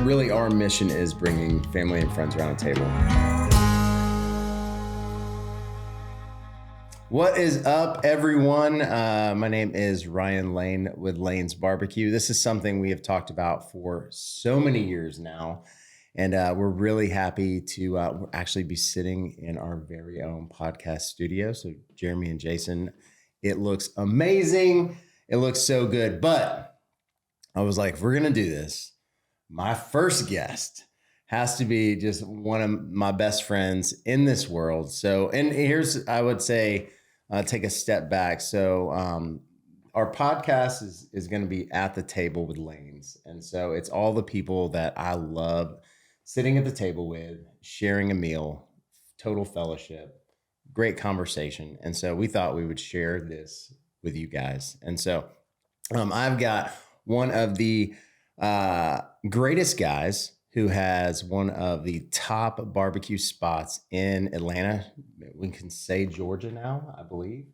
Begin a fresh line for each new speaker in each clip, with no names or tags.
really our mission is bringing family and friends around a table. What is up, everyone? My name is Ryan Lane with Lane's BBQ. This is something we have talked about for so many years now, and we're really happy to actually be sitting in our very own podcast studio. So Jeremy and Jason, it looks amazing. It looks so good, but I was like, if we're going to do this, my first guest has to be just one of my best friends in this world. So, and here's, I would say, take a step back. So our podcast is going to be at the table with Lanes. And so it's all the people that I love sitting at the table with, sharing a meal, total fellowship, great conversation. And so we thought we would share this with you guys. And so I've got one of the greatest guys who has one of the top barbecue spots in Atlanta. We can say Georgia now, I believe.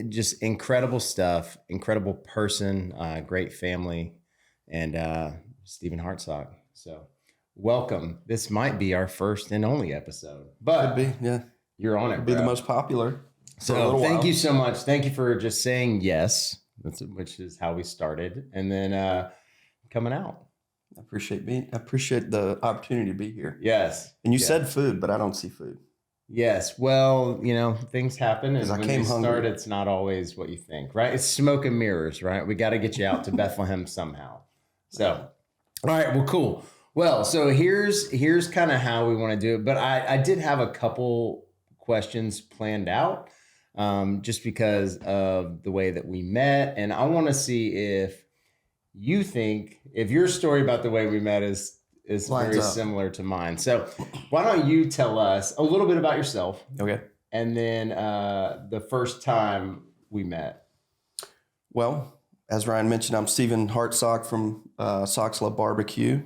Just incredible stuff, incredible person, great family, and Steven Hartsock. So welcome. This might be our first and only episode, but
could be, yeah.
You're on it,
Could be the most popular.
So thank you so much. Thank you for just saying yes, which is how we started, and then coming out.
I appreciate the opportunity to be here.
Yes.
And you said food, but I don't see food.
Yes. Well, you know, things happen, and when you start, it's not always what you think, right? It's smoke and mirrors, right? We got to get you out to Bethlehem somehow. So, all right. Well, cool. Well, so here's kind of how we want to do it, but I did have a couple questions planned out, just because of the way that we met, and I want to see if you think if your story about the way we met is very similar to mine. So why don't you tell us a little bit about yourself?
Okay.
And then the first time we met.
Well, as Ryan mentioned, I'm Steven Hartsock from Sock's Love Barbecue.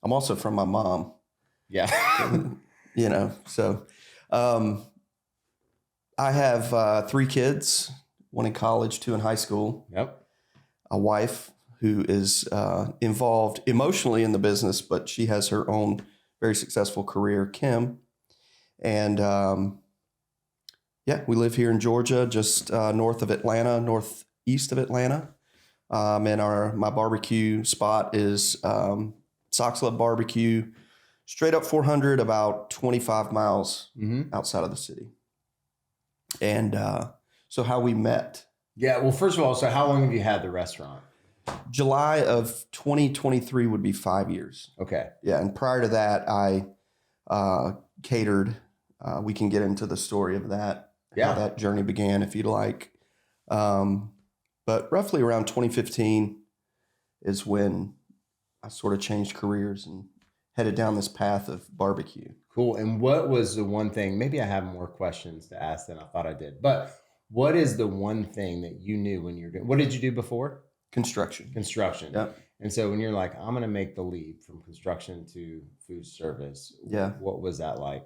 I'm also from my mom.
Yeah.
You know, so I have 3 kids, 1 in college, 2 in high school.
Yep.
A wife who is involved emotionally in the business, but she has her own very successful career, Kim. And we live here in Georgia, just north of Atlanta, northeast of Atlanta. And my barbecue spot is Sock's Love Barbecue, straight up 400, about 25 miles outside of the city. And so how we met.
Yeah, well, first of all, so how long have you had the restaurant?
July of 2023 would be 5 years.
Okay.
Yeah, and prior to that, I catered. We can get into the story of that, how that journey began, if you'd like. But roughly around 2015 is when I sort of changed careers and headed down this path of barbecue.
Cool. And what was the one thing, maybe I have more questions to ask than I thought I did, but what is the one thing that you knew when you're doing, what did you do before?
Construction.
Yep. And so when you're like, I'm going to make the leap from construction to food service.
Yeah.
What was that like?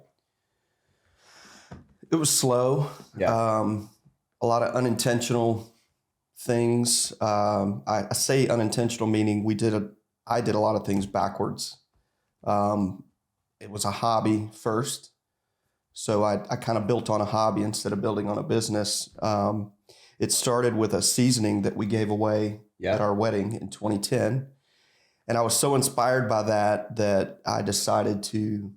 It was slow.
Yeah.
A lot of unintentional things. I say unintentional, meaning I did a lot of things backwards. It was a hobby first. So I kind of built on a hobby instead of building on a business. It started with a seasoning that we gave away at our wedding in 2010. And I was so inspired by that I decided to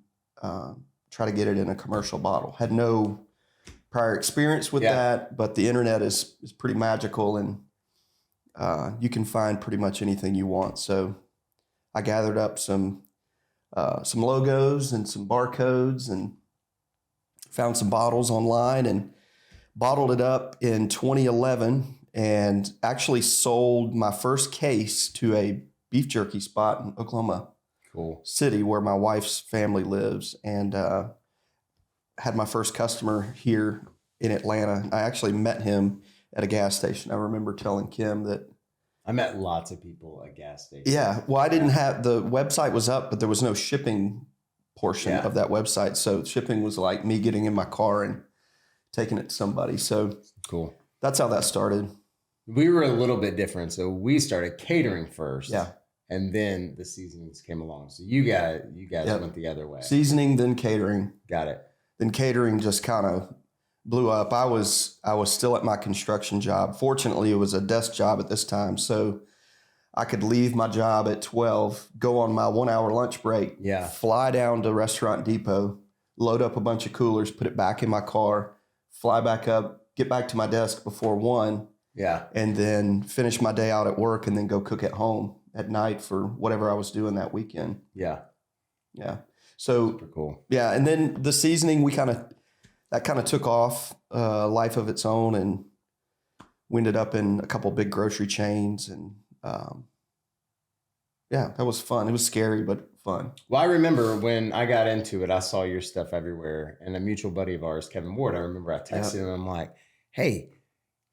try to get it in a commercial bottle. Had no prior experience with that, but the internet is pretty magical, and you can find pretty much anything you want. So I gathered up some logos and some barcodes and found some bottles online and bottled it up in 2011 and actually sold my first case to a beef jerky spot in Oklahoma City, where my wife's family lives, and had my first customer here in Atlanta. I actually met him at a gas station. I remember telling Kim that
I met lots of people at gas stations.
Yeah. Well, I didn't have, the website was up, but there was no shipping portion of that website. So shipping was like me getting in my car and taking it to somebody. So
cool.
That's how that started.
We were a little bit different. So we started catering first.
Yeah.
and then the seasonings came along. So you guys
Yep.
went the other way.
Seasoning, then catering.
Got it.
Then catering just kind of blew up. I was still at my construction job. Fortunately, it was a desk job at this time, so I could leave my job at 12, go on my 1 hour lunch break,
Yeah.
fly down to Restaurant Depot, load up a bunch of coolers, put it back in my car, fly back up, get back to my desk before 1,
Yeah.
and then finish my day out at work and then go cook at home at night for whatever I was doing that weekend.
Yeah.
Yeah. So,
Super cool.
yeah. And then the seasoning, that kind of took off life of its own, and we ended up in a couple big grocery chains, and yeah, that was fun. It was scary, but fun.
Well, I remember when I got into it, I saw your stuff everywhere. And a mutual buddy of ours, Kevin Ward, I remember I texted him. I'm like, hey,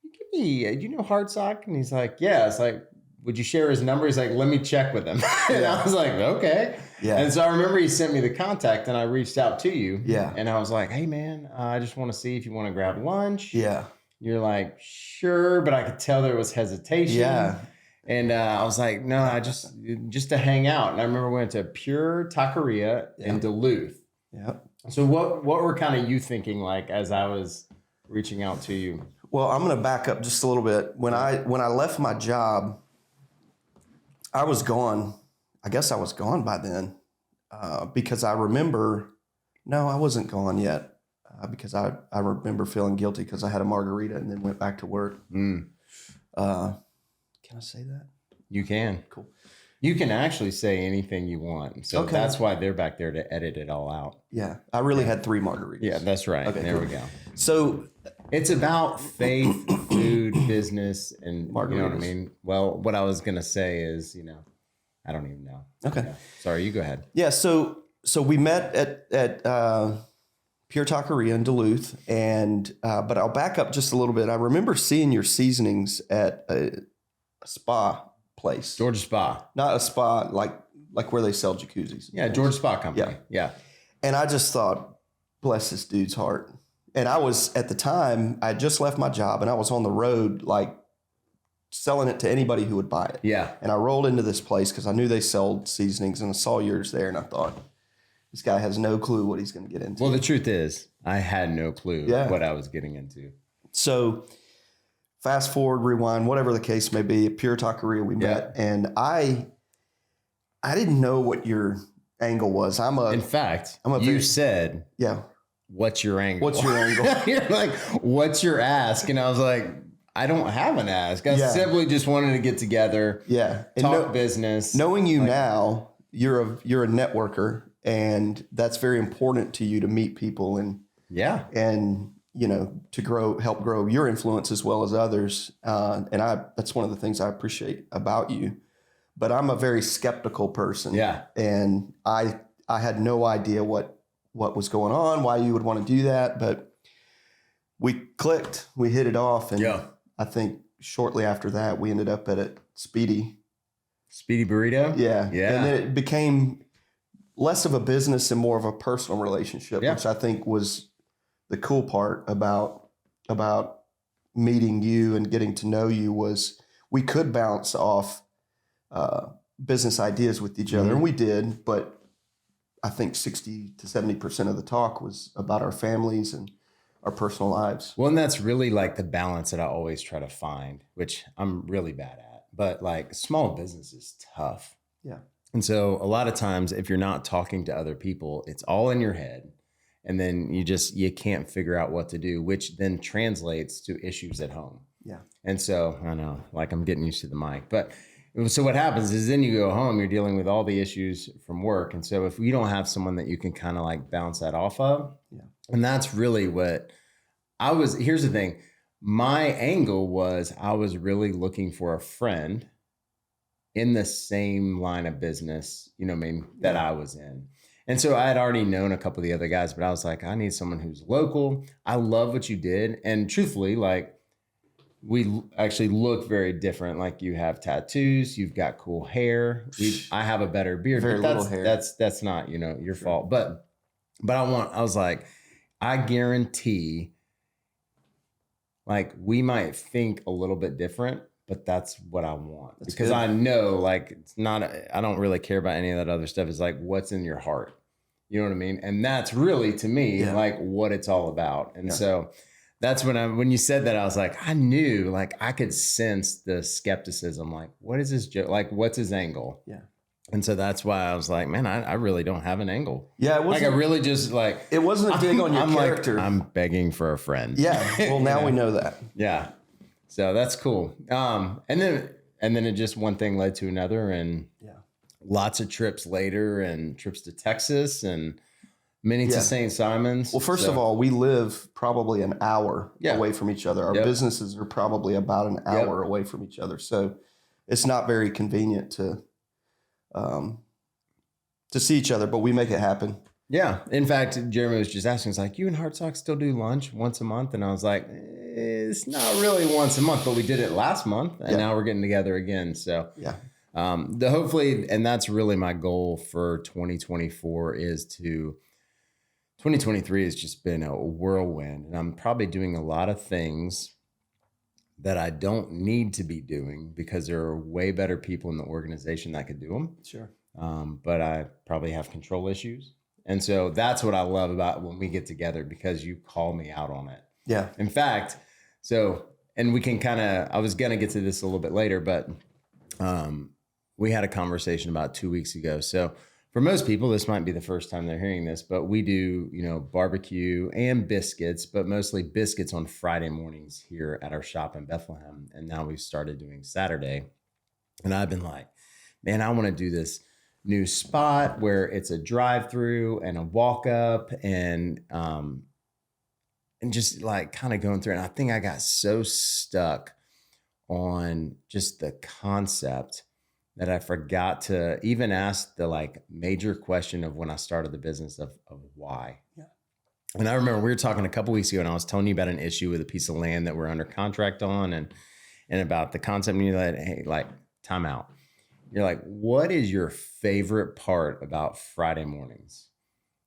give me, do you know Hartsock? And he's like, yeah. It's like, would you share his number? He's like, let me check with him. And I was like, okay.
Yeah.
And so I remember he sent me the contact and I reached out to you.
Yeah.
And I was like, hey, man, I just want to see if you want to grab lunch.
Yeah.
You're like, sure. But I could tell there was hesitation.
Yeah.
And I was like, no, I just to hang out. And I remember we went to Pure Taqueria in Duluth.
Yeah.
So what were kind of you thinking like as I was reaching out to you?
Well, I'm going to back up just a little bit. When I left my job, I was gone. I guess I was gone by then because I remember, no, I wasn't gone yet because I remember feeling guilty because I had a margarita and then went back to work. Can I say that?
You can.
Cool.
You can actually say anything you want. So
Okay.
that's why they're back there to edit it all out.
Yeah. I really had 3 margaritas.
Yeah, that's right.
Okay,
there
cool.
we go.
So
It's about faith, food, business, and you know what I
Margaritas.
mean? Well, what I was going to say is, I don't even know.
Okay.
Yeah. Sorry, you go ahead.
Yeah, so we met at Pure Taqueria in Duluth, and but I'll back up just a little bit. I remember seeing your seasonings at a spa place,
Georgia Spa.
not a spa like where they sell jacuzzis.
Yeah, Georgia Spa Company. Yeah.
And I just thought, bless this dude's heart. And I was at the time, I just left my job, and I was on the road like selling it to anybody who would buy it.
Yeah.
And I rolled into this place because I knew they sold seasonings, and I saw yours there, and I thought, this guy has no clue what he's going to get into.
Well, the truth is, I had no clue what I was getting into.
So fast forward, rewind, whatever the case may be, at Pure Taqueria we met, and I didn't know what your angle was.
In fact, you said,
yeah,
what's your angle?
what's your angle?
You're like, what's your ask? And I was like, I don't have an ask. I simply just wanted to get together,
Yeah, and
talk business.
knowing you now, you're a networker, and that's very important to you to meet people and to help grow your influence as well as others. And that's one of the things I appreciate about you. But I'm a very skeptical person.
Yeah.
And I had no idea what was going on, why you would want to do that. But we clicked, we hit it off. And I think shortly after that, we ended up at a Speedy
Burrito?
Yeah.
Yeah.
And then it became less of a business and more of a personal relationship, which I think was the cool part about meeting you and getting to know you was we could bounce off business ideas with each other. And we did, but I think 60 to 70% of the talk was about our families and our personal lives.
Well, and that's really like the balance that I always try to find, which I'm really bad at. But like small business is tough.
Yeah.
And so a lot of times if you're not talking to other people, it's all in your head. And then you can't figure out what to do, which then translates to issues at home.
Yeah.
And so I know, like I'm getting used to the mic, but so what happens is then you go home, you're dealing with all the issues from work. And so if you don't have someone that you can kind of like bounce that off of, and that's really what here's the thing. My angle was I was really looking for a friend in the same line of business, that I was in. And so I had already known a couple of the other guys, but I was like, I need someone who's local. I love what you did. And truthfully, like we actually look very different. Like you have tattoos, you've got cool hair. I have a better beard.
Very
but
little hair.
That's not, your fault. But I was like, I guarantee like we might think a little bit different, but that's what I want.
That's
because
good.
I know like it's not, I don't really care about any of that other stuff. It's like, what's in your heart? You know what I mean? And that's really, to me, like what it's all about. And so that's when you said that, I was like, I knew, like I could sense the skepticism. Like, what is this joke? Like, what's his angle?
Yeah.
And so that's why I was like, man, I really don't have an angle.
Yeah. It wasn't,
like I really just like,
it wasn't a dig on your character.
Like, I'm begging for a friend.
Yeah. Well, now we know that.
Yeah. So that's cool. And then it just one thing led to another, and lots of trips later, and trips to Texas, and many to St. Simon's.
Well, first of all, we live probably an hour away from each other. Our businesses are probably about an hour away from each other. So it's not very convenient to see each other, but we make it happen. Yeah.
In fact, Jeremy was just asking, he's like, you and Hartsock still do lunch once a month? And I was like, it's not really once a month, but we did it last month, and now we're getting together again. So hopefully, and that's really my goal for 2024 is 2023 has just been a whirlwind, and I'm probably doing a lot of things that I don't need to be doing because there are way better people in the organization that could do them.
Sure.
But I probably have control issues. And so that's what I love about when we get together, because you call me out on it.
Yeah.
In fact, and we can I was going to get to this a little bit later, but we had a conversation about 2 weeks ago. So for most people, this might be the first time they're hearing this, but we do, barbecue and biscuits, but mostly biscuits on Friday mornings here at our shop in Bethlehem. And now we've started doing Saturday. And I've been like, man, I want to do this new spot where it's a drive-through and a walk up, and just like kind of going through. And I think I got so stuck on just the concept that I forgot to even ask the like major question of when I started the business of why. Yeah. And I remember we were talking a couple weeks ago, and I was telling you about an issue with a piece of land that we're under contract on, and about the concept. And you're like, hey, like, time out. You're like, what is your favorite part about Friday mornings?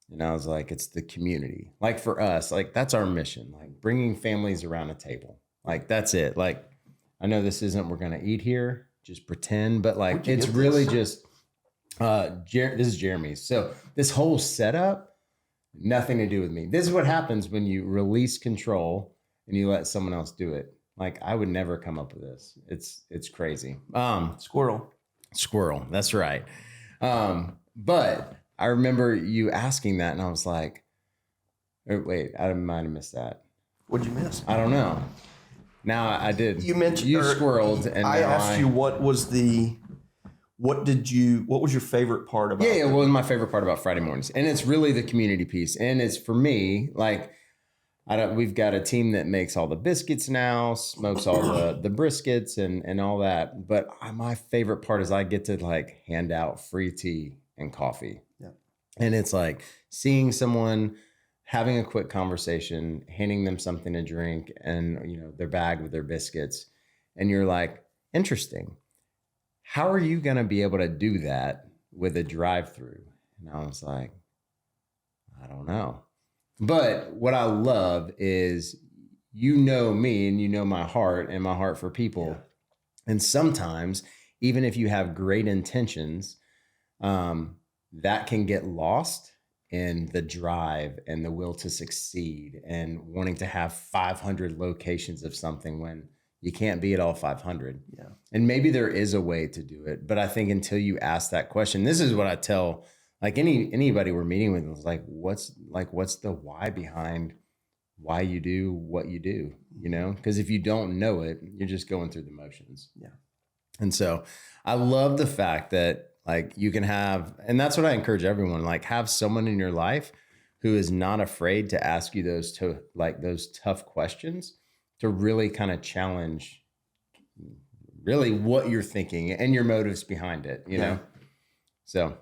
And I was like, it's the community. Like for us, like that's our mission, like bringing families around a table. Like that's it. Like, I know this isn't, we're going to eat here, just pretend, but like, it's really just, this is Jeremy's. So this whole setup, nothing to do with me. This is what happens when you release control and you let someone else do it. Like I would never come up with this. It's crazy. Squirrel. That's right. But I remember you asking that, and I was like, wait, I might have missed that.
What'd you miss?
I don't know. Now I did.
You mentioned
you squirreled, and
I asked you what was your favorite part about it?
What was my favorite part about Friday mornings? And it's really the community piece. And it's for me, like, we've got a team that makes all the biscuits now, smokes all the briskets and all that. But my favorite part is I get to like hand out free tea and coffee. Yeah. And it's like seeing someone having a quick conversation, handing them something to drink and, their bag with their biscuits. And you're like, interesting. How are you going to be able to do that with a drive-through? And I was like, I don't know. But what I love is, me and my heart and my heart for people. Yeah. And sometimes, even if you have great intentions, that can get lost in the drive and the will to succeed and wanting to have 500 locations of something when you can't be at all 500. Yeah. And maybe there is a way to do it. But I think until you ask that question, this is what I tell like anybody we're meeting with, is like, what's the why behind why you do what you do, because if you don't know it, you're just going through the motions. Yeah. And so I love the fact that like you can have, and that's what I encourage everyone, like have someone in your life who is not afraid to ask you those tough questions to really kind of challenge really what you're thinking and your motives behind it, you know? So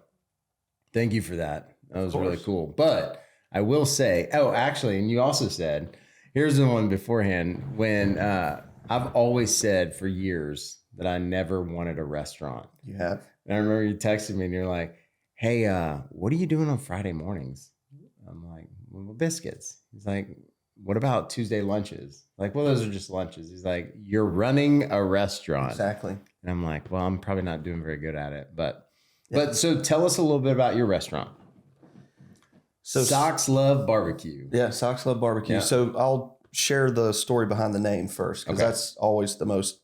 thank you for that. That was really cool. But I will say, actually, and you also said, here's the one beforehand, when I've always said for years that I never wanted a restaurant.
You have?
And I remember you texted me and you're like, hey, what are you doing on Friday mornings? I'm like, well, biscuits. He's like, what about Tuesday lunches? Like, well, those are just lunches. He's like, you're running a restaurant.
Exactly.
And I'm like, well, I'm probably not doing very good at it. But
Yeah.
so tell us a little bit about your restaurant.
So
Socks Love Barbecue.
Yeah, Socks Love Barbecue.
Yeah.
So I'll share the story behind the name first, because
Okay.
that's always the most,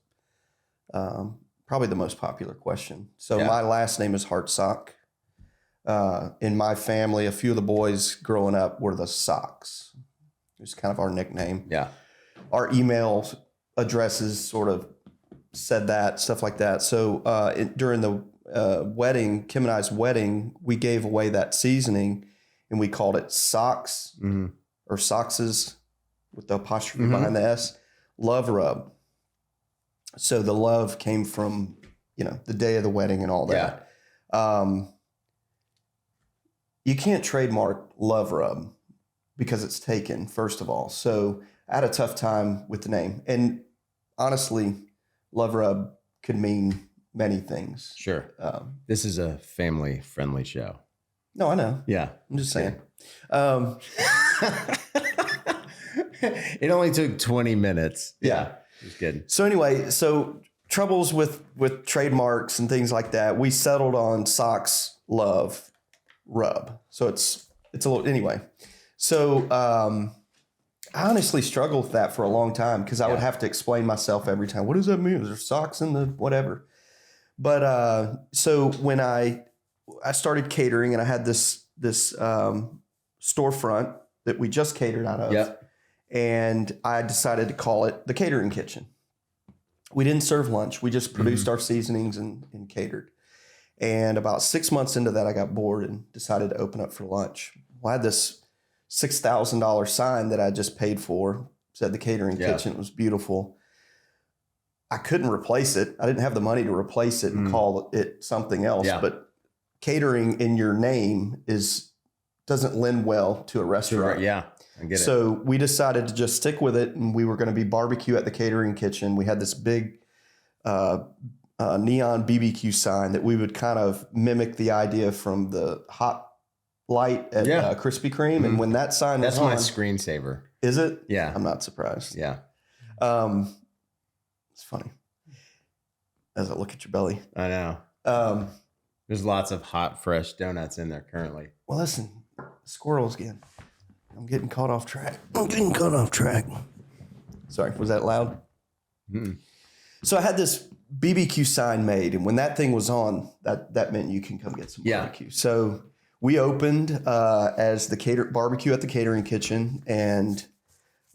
probably the most popular question. So
Yeah.
my last name is Hartsock. In my family, a few of the boys growing up were the Socks. It's kind of our nickname.
Yeah.
Our email addresses sort of said that, stuff like that. So during the wedding, Kim and I's wedding, we gave away that seasoning and we called it Socks or Soxes with the apostrophe behind the S, Love Rub. So the love came from, the day of the wedding and all that. You can't trademark Love Rub because it's taken, first of all. So I had a tough time with the name. And honestly, Love Rub could mean many things.
Sure. This is a family-friendly show.
No, I know.
Yeah.
I'm just saying.
It only took 20 minutes.
Yeah.
Just kidding.
So anyway, troubles with trademarks and things like that. We settled on Socks Love Rub. So it's a little, anyway. So I honestly struggled with that for a long time because I would have to explain myself every time. What does that mean? Is there socks in the whatever? But so when I started catering and I had this storefront that we just catered out of.
Yep.
And I decided to call it the catering kitchen. We didn't serve lunch. We just produced our seasonings and catered. And about 6 months into that, I got bored and decided to open up for lunch. Well, I had this $6,000 sign that I just paid for, said the catering kitchen. It was beautiful. I couldn't replace it. I didn't have the money to replace it and call it something else.
Yeah.
But catering in your name doesn't lend well to a restaurant.
Yeah, I get it.
So we decided to just stick with it, and we were going to be barbecue at the catering kitchen. We had this big neon BBQ sign that we would kind of mimic the idea from the hot light at Krispy Kreme. And when that sign
That's
was on,
my screensaver.
Is it?
Yeah.
I'm not surprised.
Yeah.
It's funny as I look at your belly.
I know. There's lots of hot, fresh donuts in there currently.
Well, listen, squirrels again. I'm getting caught off track. Sorry, was that loud? So I had this BBQ sign made, and when that thing was on, that meant you can come get some barbecue. So we opened as the barbecue at the catering kitchen, and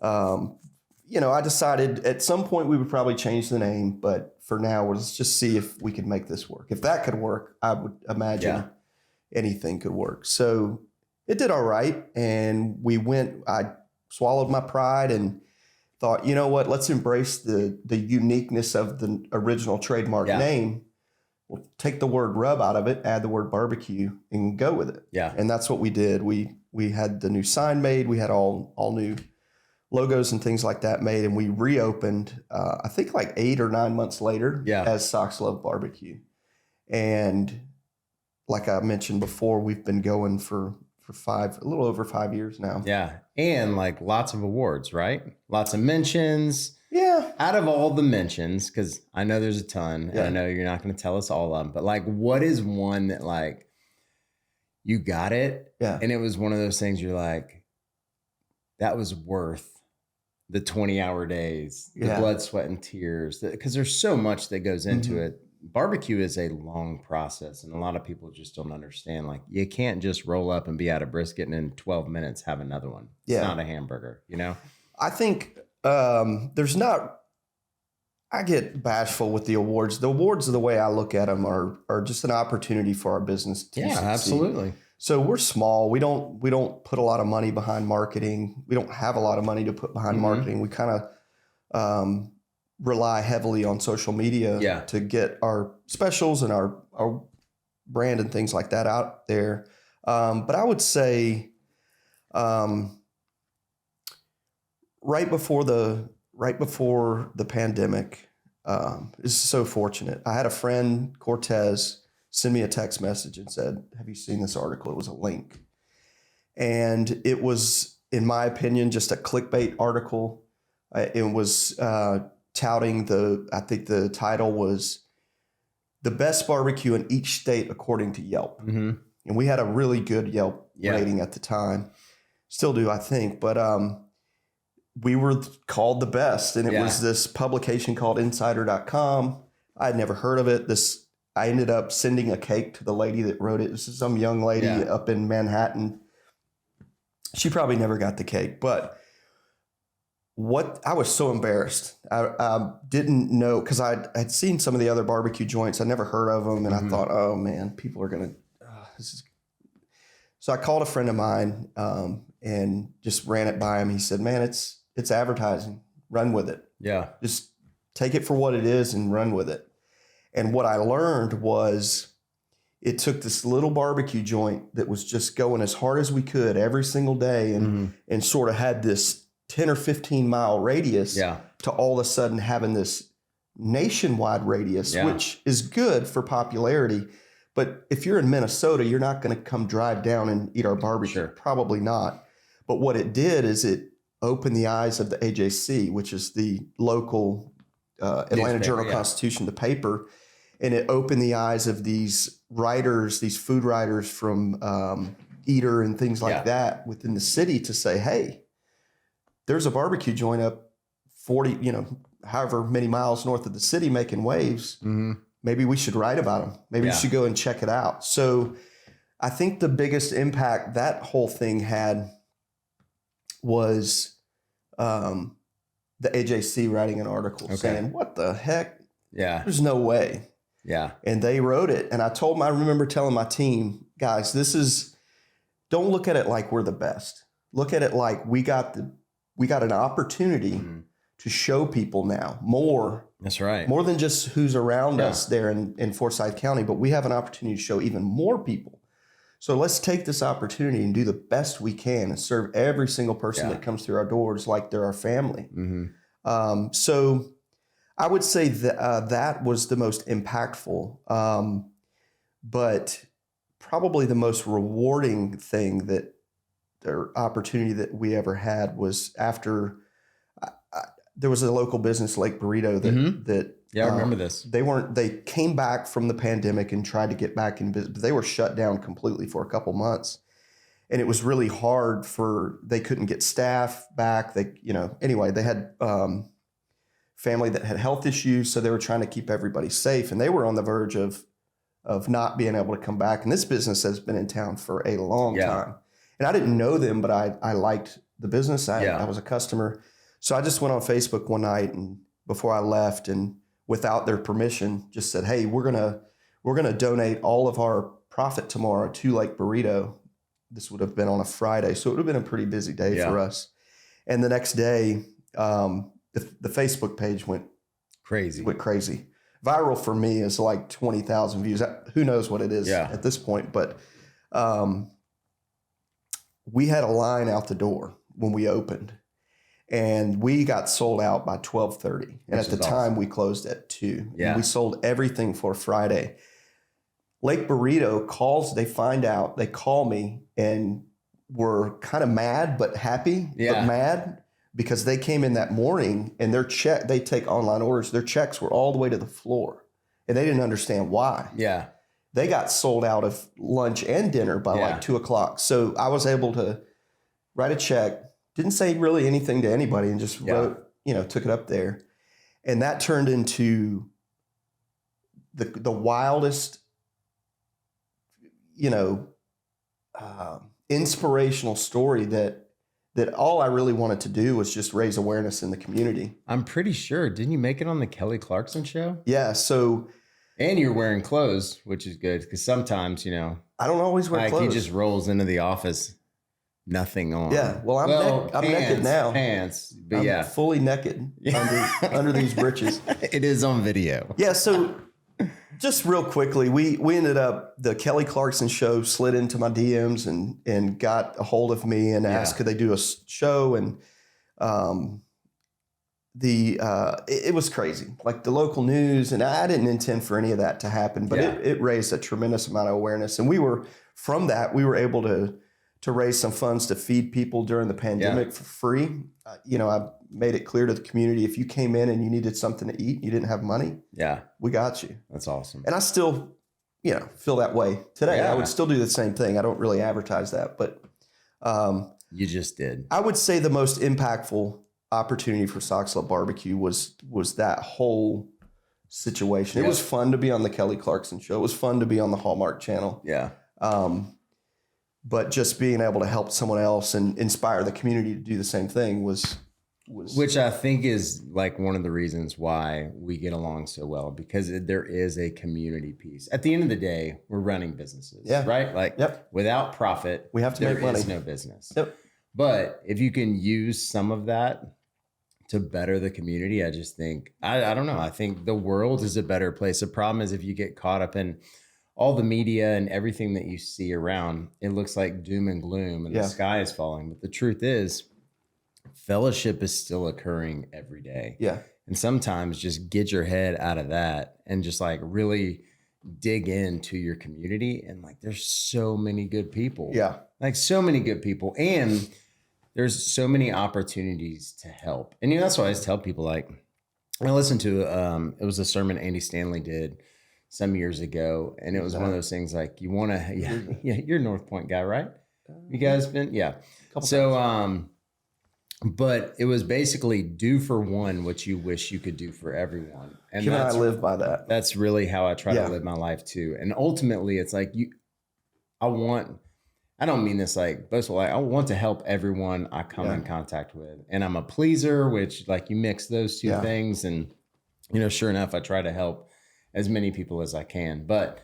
I decided at some point we would probably change the name, but for now, let's just see if we could make this work. If that could work, I would imagine anything could work. So it did all right. And I swallowed my pride and thought, you know what, let's embrace the uniqueness of the original trademark name. We'll take the word rub out of it, add the word barbecue, and go with it. Yeah. And that's what we did. We had the new sign made. We had all new logos and things like that made, and we reopened, I think like 8 or 9 months later as Socks Love Barbecue. And like I mentioned before, we've been going for a little over 5 years now.
Yeah. And like lots of awards, right? Lots of mentions.
Yeah.
Out of all the mentions, because I know there's a ton, and I know you're not going to tell us all of them, but like, what is one that like you got it? Yeah. And it was one of those things you're like, that was worth the 20-hour days, the blood, sweat, and tears, because there's so much that goes into it. Barbecue is a long process, and a lot of people just don't understand. Like, you can't just roll up and be out of brisket and in 12 minutes have another one. It's not a hamburger,
I think there's not. I get bashful with the awards. The awards, the way I look at them, are just an opportunity for our business to succeed.
Absolutely.
So we're small. We don't put a lot of money behind marketing. We don't have a lot of money to put behind marketing. We kind of rely heavily on social media to get our specials and our brand and things like that out there. But I would say right before the pandemic, is so fortunate. I had a friend, Cortez, send me a text message and said, "Have you seen this article?" It was a link. And it was in my opinion, just a clickbait article. It was touting I think the title was "The Best Barbecue in Each State According to Yelp."
Mm-hmm.
And we had a really good Yelp rating at the time. Still do, I think. But we were called the best. And it was this publication called Insider.com. I had never heard of it. I ended up sending a cake to the lady that wrote it. This is some young lady up in Manhattan. She probably never got the cake. But I was so embarrassed. I didn't know, because I'd seen some of the other barbecue joints. I never heard of them. And I thought, oh, man, people are going to... So I called a friend of mine and just ran it by him. He said, man, it's advertising. Run with it.
Yeah.
Just take it for what it is and run with it. And what I learned was it took this little barbecue joint that was just going as hard as we could every single day and sort of had this 10 or 15 mile radius to all of a sudden having this nationwide radius, which is good for popularity. But if you're in Minnesota, you're not going to come drive down and eat our barbecue. Sure. Probably not. But what it did is it opened the eyes of the AJC, which is the local Atlanta Journal-Constitution, the paper. And it opened the eyes of these writers, these food writers from Eater and things like that within the city to say, hey, there's a barbecue joint up 40, however many miles north of the city making waves. Mm-hmm. Maybe we should write about them. Maybe we should go and check it out. So I think the biggest impact that whole thing had was the AJC writing an article saying, what the heck? Yeah. There's no way. Yeah. And they wrote it. And I remember telling my team, guys, don't look at it like we're the best. Look at it like we got an opportunity to show people now more. That's right. More than just who's around us there in Forsyth County, but we have an opportunity to show even more people. So let's take this opportunity and do the best we can and serve every single person that comes through our doors like they're our family. Mm-hmm. So I would say that that was the most impactful, but probably the most rewarding thing or opportunity that we ever had was after there was a local business, Lake Burrito, that I remember this. They came back from the pandemic and tried to get back in business, but they were shut down completely for a couple months. And it was really hard they couldn't get staff back. Anyway, they had family that had health issues, so they were trying to keep everybody safe. And they were on the verge of not being able to come back. And this business has been in town for a long time. And I didn't know them, but I liked the business. I was a customer. So I just went on Facebook one night and before I left, and without their permission, just said, hey, we're gonna donate all of our profit tomorrow to Lake Burrito. This would have been on a Friday, so it would have been a pretty busy day for us. And the next day, the Facebook page went crazy. Viral for me is like 20,000 views. Who knows what it is at this point, but we had a line out the door when we opened. And we got sold out by 12:30. And at the time, we closed at 2. Yeah. And we sold everything for Friday. Lake Burrito they call me and were kind of mad, but happy, but mad because they came in that morning and they take online orders. Their checks were all the way to the floor and they didn't understand why. Yeah. They got sold out of lunch and dinner by like 2:00. So I was able to write a check. Didn't say really anything to anybody and just wrote, took it up there. And that turned into the wildest, inspirational story that all I really wanted to do was just raise awareness in the community.
I'm pretty sure. Didn't you make it on the Kelly Clarkson show?
Yeah. So.
And you're wearing clothes, which is good because sometimes,
I don't always wear clothes.
He just rolls into the office. Nothing on.
Yeah. Well, I'm naked now.
Pants. But
I'm fully naked under these breeches.
It is on video.
Yeah. So just real quickly, we ended up, the Kelly Clarkson show slid into my DMs and got a hold of me and asked, could they do a show? And it was crazy. Like the local news, and I didn't intend for any of that to happen, but it raised a tremendous amount of awareness. And from that, we were able to to raise some funds to feed people during the pandemic for free. I made it clear to the community, if you came in and you needed something to eat, you didn't have money.
Yeah.
We got you.
That's awesome.
And I still, feel that way today.
Yeah.
I would still do the same thing. I don't really advertise that, but
you just did.
I would say the most impactful opportunity for Sox Love Barbecue was that whole situation.
Yeah.
It was fun to be on the Kelly Clarkson show. It was fun to be on the Hallmark Channel.
Yeah.
But just being able to help someone else and inspire the community to do the same thing was
which I think is like one of the reasons why we get along so well, because there is a community piece. At the end of the day, we're running businesses, right? Like without profit,
we have to make money.
There is no business.
Yep.
But if you can use some of that to better the community, I just think, I don't know. I think the world is a better place. The problem is if you get caught up in all the media and everything that you see around, it looks like doom and gloom and the sky is falling. But the truth is, fellowship is still occurring every day.
Yeah.
And sometimes just get your head out of that and just like really dig into your community. And like, there's so many good people.
Yeah.
Like so many good people. And there's so many opportunities to help. And that's why I just tell people, like, I listened to, it was a sermon Andy Stanley did some years ago. And it was one of those things like you want to, you're a North Point guy, right? You guys been? Yeah. So, but it was basically do for one what you wish you could do for everyone. And
I live by that.
That's really how I try to live my life too. And ultimately it's like I don't mean this like boastful, like I want to help everyone I come in contact with. And I'm a pleaser, which like you mix those two things. And, sure enough, I try to help as many people as I can. But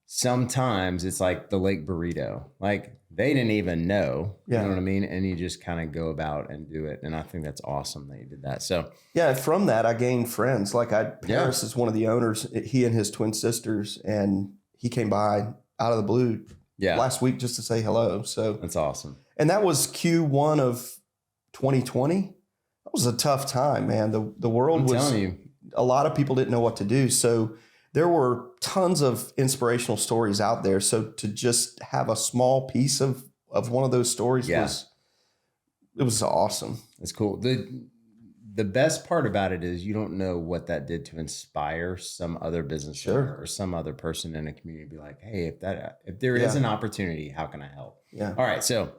sometimes it's like the Lake Burrito, like they didn't even know, you know what I mean? And you just kind of go about and do it. And I think that's awesome that you did that. So
from that, I gained friends. Like Paris is one of the owners, he and his twin sisters, and he came by out of the blue last week just to say hello. So
that's awesome.
And that was Q1 of 2020. That was a tough time, man. The world was, telling you, a lot of people didn't know what to do. So there were tons of inspirational stories out there. So to just have a small piece of one of those stories was awesome.
It's cool. The best part about it is you don't know what that did to inspire some other business owner or some other person in a community to be like, hey, if there is an opportunity, how can I help?
Yeah.
All right. So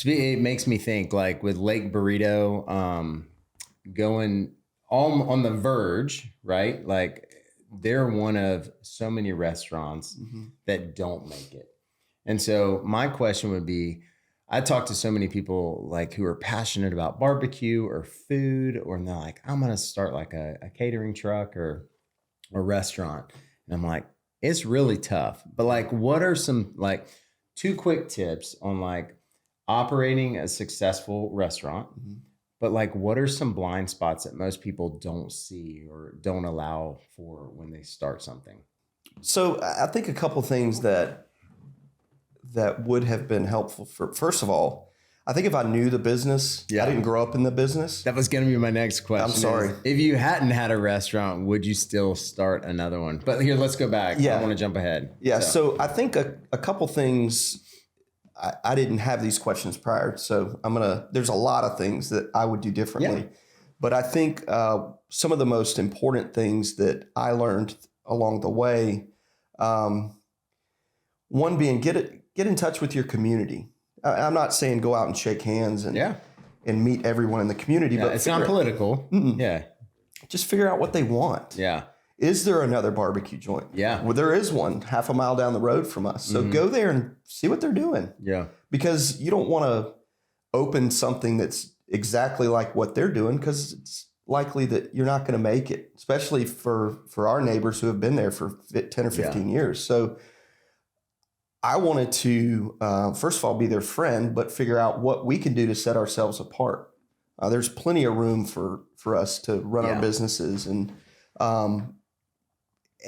it makes me think like with Lake Burrito, going on the verge, right? Like, they're one of so many restaurants that don't make it. And so my question would be, I talk to so many people like who are passionate about barbecue or food, and they're like, I'm going to start like a catering truck or a restaurant. And I'm like, it's really tough. But like, what are some like 2 quick tips on like operating a successful restaurant? But like, what are some blind spots that most people don't see or don't allow for when they start something?
So I think a couple things that would have been helpful first of all, I think if I knew the business, I didn't grow up in the business.
That was going to be my next question.
I'm sorry.
If you hadn't had a restaurant, would you still start another one? But here, let's go back. I want to jump ahead.
Yeah. So I think a couple things, I didn't have these questions prior. So there's a lot of things that I would do differently. But I think some of the most important things that I learned along the way, one being get in touch with your community. I'm not saying go out and shake hands and meet everyone in the community, but
it's not political.
Just figure out what they want. Is there another barbecue joint? Well, there is one half a mile down the road from us. So go there and see what they're doing. Because you don't want to open something that's exactly like what they're doing, because it's likely that you're not going to make it, especially for our neighbors who have been there for 10 or 15 years. So I wanted to, first of all, be their friend, but figure out what we can do to set ourselves apart. There's plenty of room for us to run our businesses.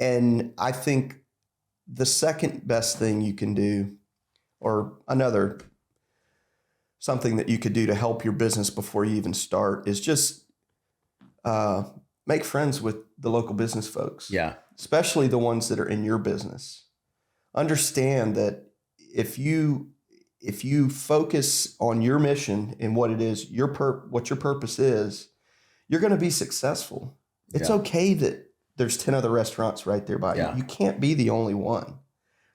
And I think the second best thing you can do, or something that you could do to help your business before you even start, is just make friends with the local business folks. Especially the ones that are in your business. Understand that if if you focus on your mission and what it is, what your purpose is, you're going to be successful. It's okay that there's 10 other restaurants right there by you. You can't be the only one.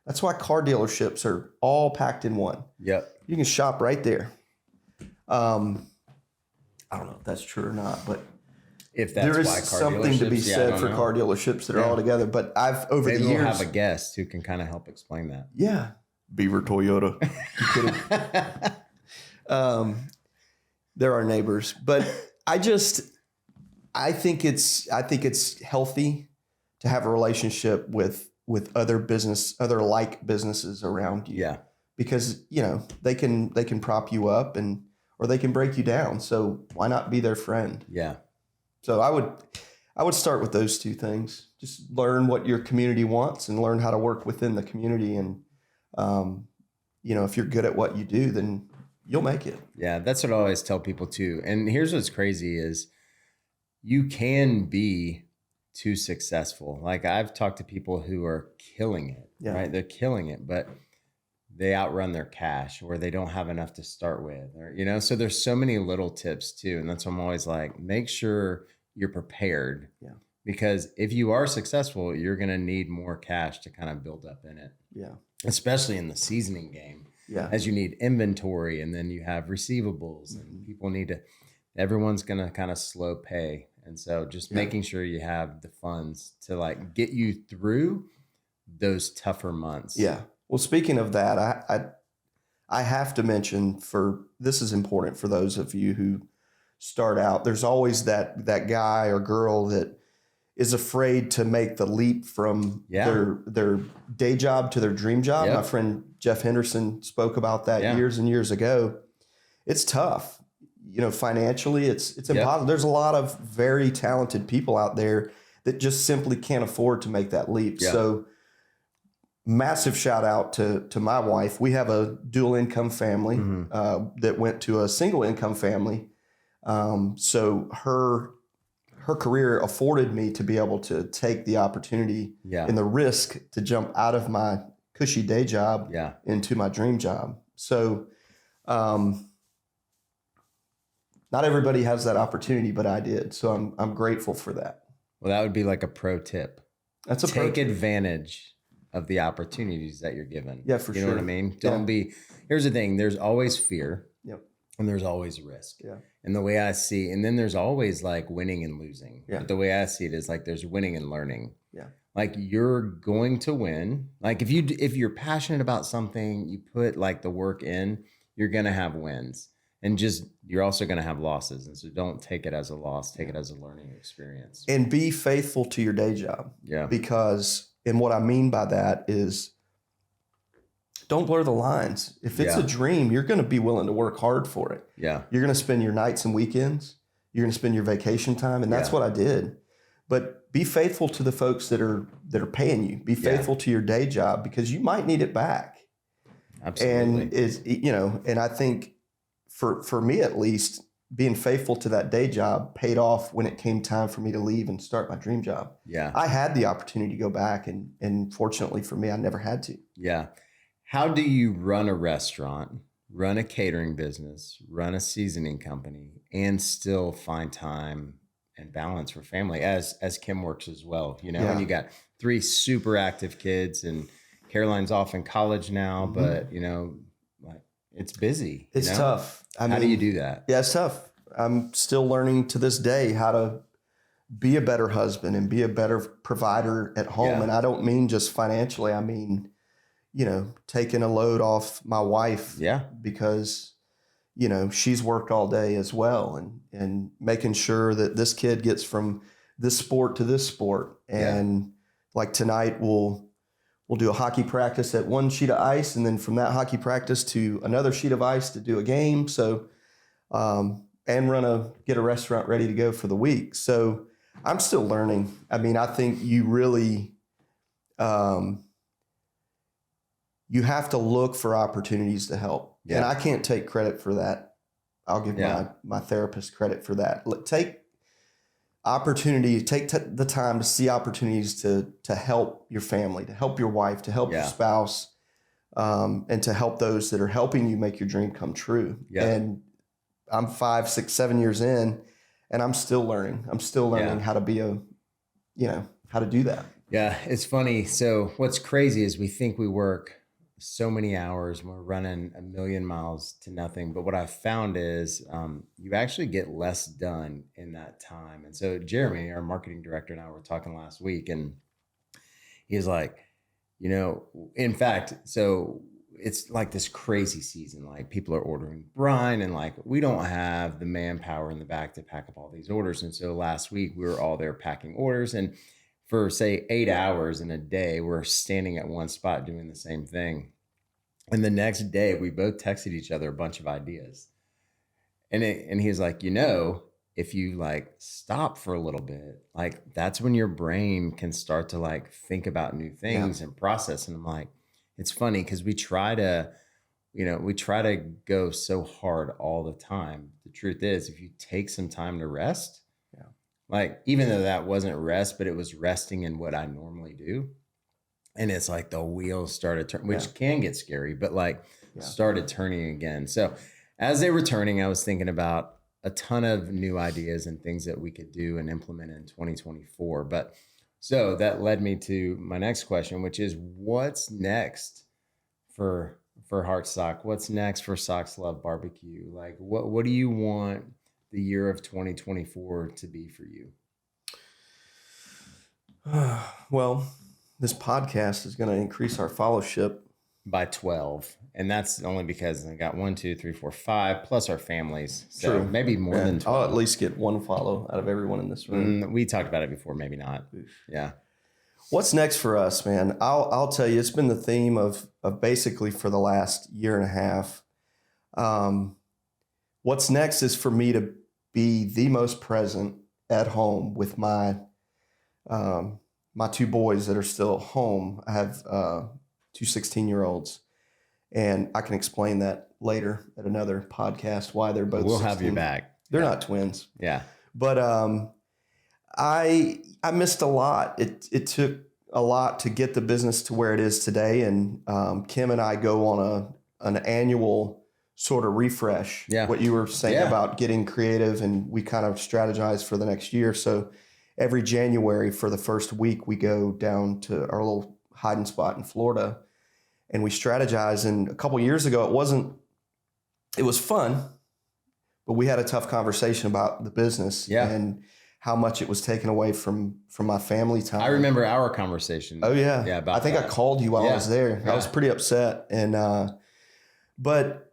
That's why car dealerships are all packed in one.
Yep.
You can shop right there. I don't know if that's true or not, but
if that's
there is
why car
something to be said for car dealerships that are all together. But over the years,
we'll have a guest who can kind of help explain that.
Yeah. Beaver Toyota. They're our neighbors, but I think it's healthy to have a relationship with other like businesses around you.
Yeah.
Because, they can prop you up or they can break you down. So why not be their friend? Yeah. So I would start with those two things. Just learn what your community wants and learn how to work within the community. And, if you're good at what you do, then you'll make it.
Yeah. That's what I always tell people too. And here's what's crazy is you can be too successful. Like I've talked to people who are killing it, right? They're killing it, but they outrun their cash or they don't have enough to start with, or, so there's so many little tips too. And that's why I'm always like, make sure you're prepared because if you are successful, you're going to need more cash to kind of build up in it. Yeah. Especially in the seasoning game. Yeah. As you need inventory and then you have receivables and people everyone's going to kind of slow pay. And so just making sure you have the funds to like get you through those tougher months. Yeah.
Well, speaking of that, I have to mention this is important for those of you who start out. There's always that guy or girl that is afraid to make the leap from their day job to their dream job. Yep. My friend Jeff Henderson spoke about that years and years ago. It's tough. Financially, it's impossible. There's a lot of very talented people out there that just simply can't afford to make that leap. Yeah. So massive shout out to my wife. We have a dual income family that went to a single income family. So her career afforded me to be able to take the opportunity and the risk to jump out of my cushy day job into my dream job. So not everybody has that opportunity, but I did. So I'm grateful for that.
Well, that would be like a pro tip.
That's a pro tip.
Take advantage of the opportunities that you're given.
Yeah, for sure.
You know what I mean? Here's the thing. There's always fear. Yep. And there's always risk. Yeah. And the way I see, and then there's always like winning and losing. Yeah. But the way I see it is like there's winning and learning. Yeah. Like you're going to win. Like if you're passionate about something, you put like the work in, you're going to have wins. And you're also going to have losses. And so don't take it as a loss. Take it as a learning experience.
And be faithful to your day job. Yeah. And what I mean by that is don't blur the lines. If it's a dream, you're going to be willing to work hard for it. Yeah. You're going to spend your nights and weekends. You're going to spend your vacation time. And that's what I did. But be faithful to the folks that are paying you. Be faithful to your day job because you might need it back. Absolutely. And I think for me at least, being faithful to that day job paid off when it came time for me to leave and start my dream job. Yeah. I had the opportunity to go back and fortunately for me, I never had to.
Yeah. How do you run a restaurant, run a catering business, run a seasoning company, and still find time and balance for family as Kim works as well? And you got 3 super active kids and Caroline's off in college now, but it's busy.
It's tough.
How do you do that?
Yeah, it's tough. I'm still learning to this day how to be a better husband and be a better provider at home. Yeah. And I don't mean just financially. I mean, taking a load off my wife. Yeah. Because, she's worked all day as well and making sure that this kid gets from this sport to this sport. And like tonight we'll do a hockey practice at one sheet of ice, and then from that hockey practice to another sheet of ice to do a game. So, and get a restaurant ready to go for the week. So I'm still learning. I mean, I think you really, you have to look for opportunities to help. Yeah. And I can't take credit for that. I'll give my therapist credit for that. Take the time to see opportunities to help your family, to help your wife, to help your spouse. and to help those that are helping you make your dream come true.
Yeah.
And I'm 5, 6, 7 years in, and I'm still learning. I'm still learning how to be how to do that.
Yeah, it's funny. So what's crazy is we think we work so many hours and we're running 1,000,000 miles to nothing. But what I found is you actually get less done in that time. And so Jeremy, our marketing director, and I were talking last week, and he was like, in fact, so it's like this crazy season. Like people are ordering brine, and like we don't have the manpower in the back to pack up all these orders. And so last week we were all there packing orders, and for say 8 hours in a day, we're standing at one spot doing the same thing. And the next day we both texted each other a bunch of ideas. And he was like, if you like stop for a little bit, like that's when your brain can start to like think about new things and process. And I'm like, it's funny because we try to go so hard all the time. The truth is, if you take some time to rest, like, even though that wasn't rest, but it was resting in what I normally do. And it's like the wheels started turning, which can get scary, but like started turning again. So as they were turning, I was thinking about a ton of new ideas and things that we could do and implement in 2024. But so that led me to my next question, which is what's next for Hartsock? What's next for Socks Love Barbecue? Like what do you want the year of 2024 to be for you?
Well, this podcast is going to increase our followership
by 12. And that's only because I got 1, 2, 3, 4, 5 plus our families. So
True.
Maybe more than 12.
I'll at least get one follow out of everyone in this room.
We talked about it before, maybe not. Yeah.
What's next for us, man? I'll tell you, it's been the theme of basically for the last year and a half. What's next is for me to be the most present at home with my my 2 boys that are still home. I have 2 16-year-olds, and I can explain that later at another podcast why they're both.
We'll
16.
have you back.
They're not twins.
Yeah,
but I missed a lot. It took a lot to get the business to where it is today, and Kim and I go on an annual sort of refresh.
Yeah.
What you were saying about getting creative, and we kind of strategize for the next year. So every January for the first week, we go down to our little hiding spot in Florida, and we strategize. And a couple of years ago, it was fun, but we had a tough conversation about the business and how much it was taken away from my family time.
I remember our conversation.
Oh yeah.
Yeah.
I think I called you while I was there. I was pretty upset. And, but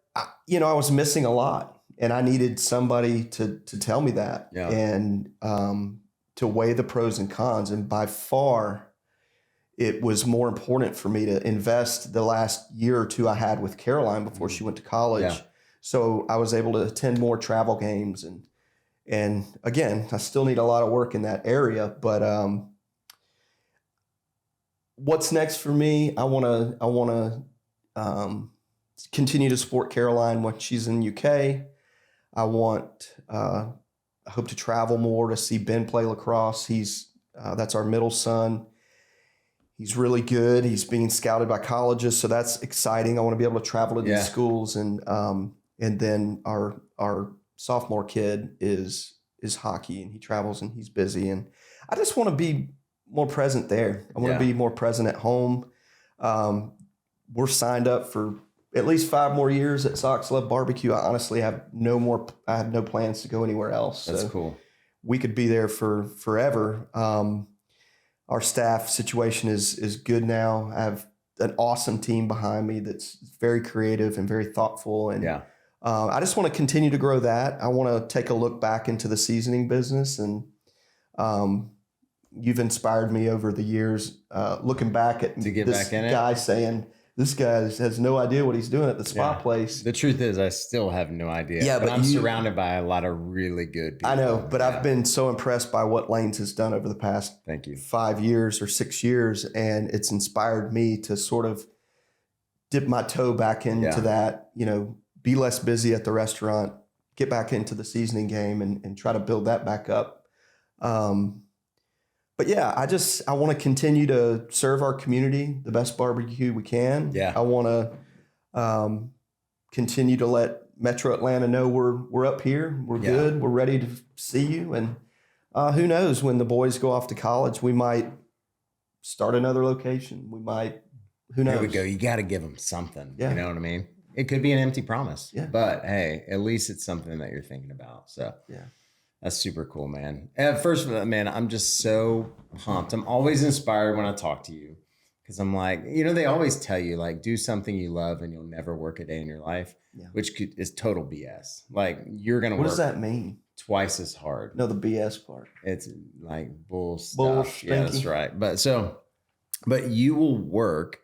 I was missing a lot, and I needed somebody to tell me that and, to weigh the pros and cons. And by far, it was more important for me to invest the last year or 2 I had with Caroline before she went to college. Yeah. So I was able to attend more travel games, and again, I still need a lot of work in that area. But what's next for me? I want to continue to support Caroline when she's in UK. I hope to travel more to see Ben play lacrosse. That's our middle son. He's really good. He's being scouted by colleges, so that's exciting. I want to be able to travel to these schools, and then our sophomore kid is hockey, and he travels and he's busy, and I just want to be more present there. I want to be more present at home. We're signed up for at least 5 more years at Socks Love Barbecue. I honestly have no plans to go anywhere else.
That's cool.
We could be there for forever. Our staff situation is good now. I have an awesome team behind me that's very creative and very thoughtful. And I just want to continue to grow that. I want to take a look back into the seasoning business, and you've inspired me over the years, looking back at this guy saying, this guy has no idea what he's doing at the spot place.
The truth is, I still have no idea.
Yeah,
but I'm surrounded by a lot of really good people.
I know, but I've been so impressed by what Lanes has done over the past 5 years or 6 years, and it's inspired me to sort of dip my toe back into that, be less busy at the restaurant, get back into the seasoning game, and try to build that back up. But yeah, I want to continue to serve our community the best barbecue we can.
Yeah.
I want to continue to let Metro Atlanta know we're up here. We're good. We're ready to see you. And who knows, when the boys go off to college, we might start another location. We might, who knows?
There we go. You got to give them something.
Yeah.
You know what I mean? It could be an empty promise.
Yeah.
But hey, at least it's something that you're thinking about. So
Yeah.
That's super cool, man. And first of all, man, I'm just so pumped. I'm always inspired when I talk to you because I'm like, they always tell you like, do something you love and you'll never work a day in your life, which is total BS. Like you're going to work.
What does that mean?
Twice as hard.
No, the BS part.
It's like bull stuff. Yeah, that's right. But you will work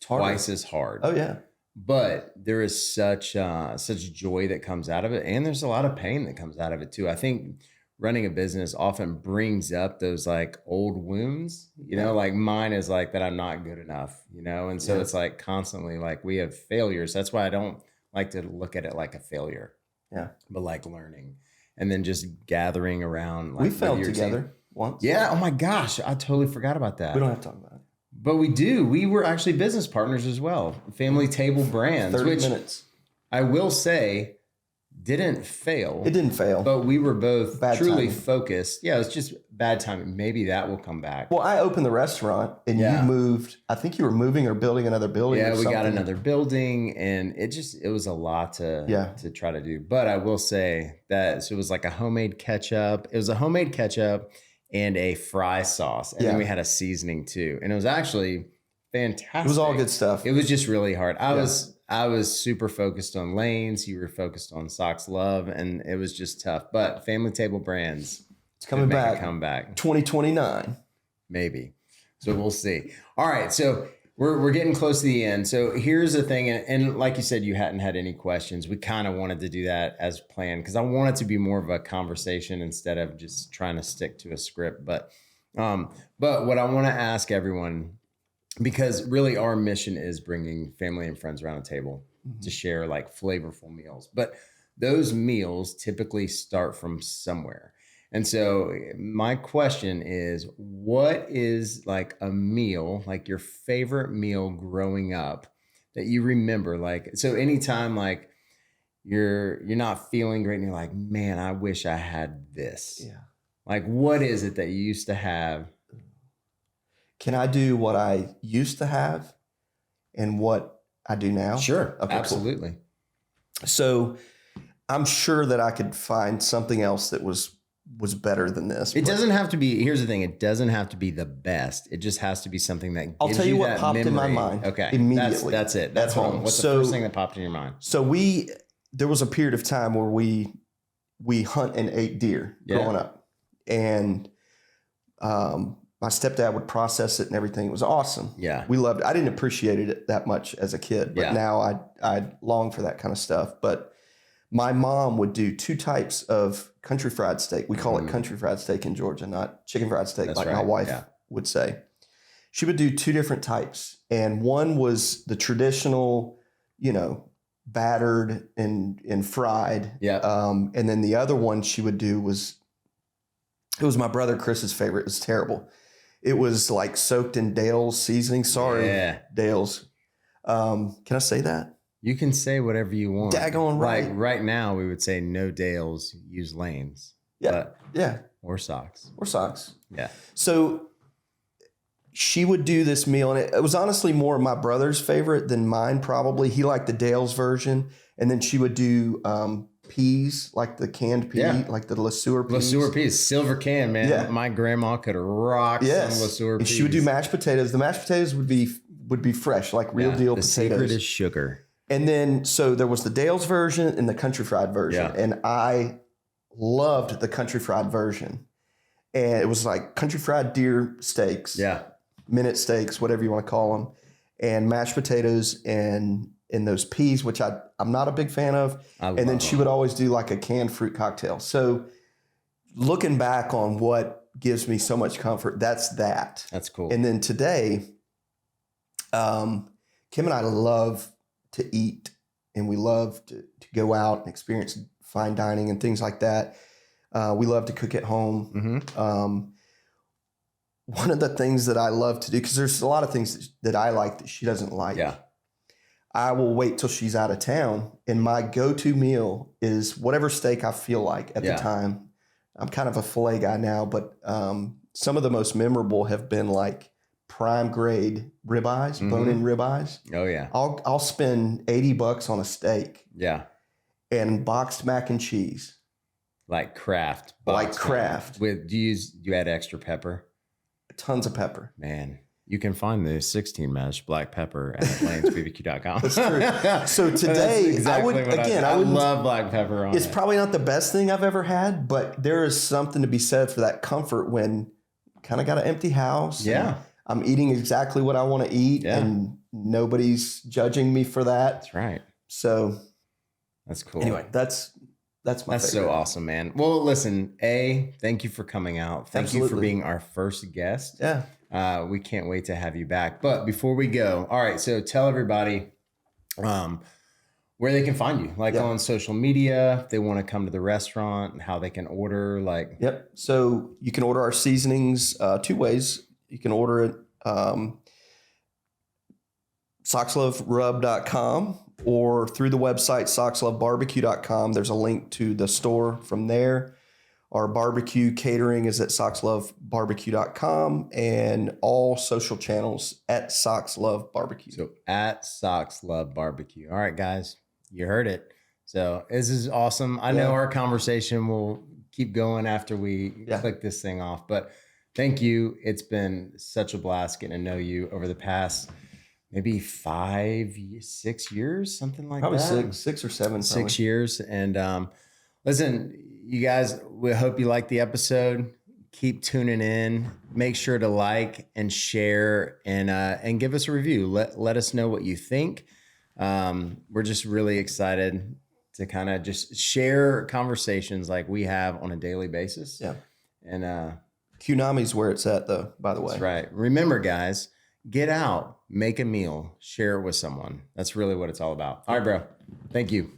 twice as hard.
Oh yeah.
But there is such joy that comes out of it. And there's a lot of pain that comes out of it too. I think running a business often brings up those like old wounds, like mine is like that I'm not good enough, And so it's like constantly like we have failures. That's why I don't like to look at it like a failure.
Yeah.
But like learning and then just gathering around. Like,
we fell together once.
Yeah. Oh my gosh. I totally forgot about that.
We don't have to talk about it.
But we do. We were actually business partners as well. Family Table Brands.
30 minutes.
I will say didn't fail.
It didn't fail.
But we were both truly
timing.
Focused. Yeah, it's just bad timing. Maybe that will come back.
Well, I opened the restaurant and you moved. I think you were moving or building another building.
Yeah, we got another building and it was a lot to try to do. But I will say that so it was like a homemade ketchup. It was a homemade ketchup and a fry sauce. And then we had a seasoning too. And it was actually fantastic.
It was all good stuff.
It was just really hard. I was super focused on Lanes. You were focused on Sock's Love. And it was just tough. But Family Table Brands.
It's coming back. 2029.
Maybe. So we'll see. All right. So we're getting close to the end. So here's the thing. And like you said, you hadn't had any questions. We kind of wanted to do that as planned because I want it to be more of a conversation instead of just trying to stick to a script. But what I want to ask everyone, because really our mission is bringing family and friends around a table to share like flavorful meals. But those meals typically start from somewhere. And so my question is, what is like a meal, like your favorite meal growing up that you remember? Like, so anytime like you're not feeling great and you're like, man, I wish I had this.
Yeah.
Like, what is it that you used to have?
Can I do what I used to have and what I do now?
Sure.
Okay,
absolutely.
Cool. So I'm sure that I could find something else that was better than this.
It doesn't have to be, here's the thing, it doesn't have to be the best. It just has to be something that gives
I'll tell you what
that
popped
memory.
in my mind.
Okay.
Immediately.
That's it. That's home. What's the first thing that popped in your mind?
So there was a period of time where we hunt and ate deer growing up. And my stepdad would process it and everything. It was awesome.
Yeah.
We loved it. I didn't appreciate it that much as a kid, but now I long for that kind of stuff. But my mom would do two types of country fried steak. We call it country fried steak in Georgia, not chicken fried steak. That's like my wife would say. She would do two different types. And one was the traditional, battered and fried.
Yeah.
And then the other one she would do was my brother Chris's favorite. It was terrible. It was like soaked in Dale's seasoning. Sorry, Dale's. Can I say that?
You can say whatever you want.
Daggone right.
Like right now, we would say no Dales, use Lanes.
Yeah.
Or Socks.
Yeah. So she would do this meal, and it was honestly more my brother's favorite than mine, probably. He liked the Dale's version. And then she would do peas, like the canned pea, like the LeSueur peas.
LeSueur peas, silver can, man. Yeah. My grandma could rock some LeSueur peas.
And she would do mashed potatoes. The mashed potatoes would be fresh, like real deal potatoes.
The secret is sugar.
And then, so there was the Dale's version and the country fried version. Yeah. And I loved the country fried version. And it was like country fried deer steaks.
Yeah.
Minute steaks, whatever you want to call them. And mashed potatoes and those peas, which I'm not a big fan of. And then she would always do like a canned fruit cocktail. So looking back on what gives me so much comfort, that's that.
That's cool.
And then today, Kim and I love to eat, and we love to go out and experience fine dining and things like that. We love to cook at home.
Mm-hmm.
one of the things that I love to do, because there's a lot of things that I like that she doesn't like.
Yeah.
I will wait till she's out of town, and my go-to meal is whatever steak I feel like at the time. I'm kind of a filet guy now, but some of the most memorable have been like prime grade ribeyes, bone-in ribeyes.
Oh yeah.
I'll spend $80 on a steak.
Yeah.
And boxed mac and cheese.
Like Kraft.
Like Kraft.
Do you add extra pepper?
Tons of pepper.
Man, you can find the 16 mesh black pepper at lanesbbq.com.
That's true. So today, I
love black pepper on
It's
it.
probably not the best thing I've ever had, but there is something to be said for that comfort when kind of got an empty house.
Yeah.
I'm eating exactly what I want to eat and nobody's judging me for that.
That's right.
So
that's cool.
Anyway, that's my favorite.
So awesome, man. Well, listen, thank you for coming out. Thank you for being our first guest.
Yeah.
We can't wait to have you back. But before we go, all right, so tell everybody where they can find you, like on social media, if they want to come to the restaurant, and how they can order.
Yep. So you can order our seasonings 2 ways. You can order it socksloverub.com or through the website sockslovebarbecue.com. There's a link to the store from there. Our barbecue catering is at sockslovebarbecue.com and all social channels at sockslovebarbecue.
So at sockslovebarbecue. All right, guys, you heard it. So this is awesome. I know our conversation will keep going after we click this thing off, but thank you. It's been such a blast getting to know you over the past maybe 5, 6 years, something like
probably
that.
Probably 6 or 7.
6 years. And listen, you guys, we hope you like the episode. Keep tuning in. Make sure to like and share and give us a review. Let us know what you think. We're just really excited to kind of just share conversations like we have on a daily basis.
Yeah.
And
Qnami's where it's at, though, by the way.
That's right. Remember, guys, get out, make a meal, share it with someone. That's really what it's all about. All right, bro. Thank you.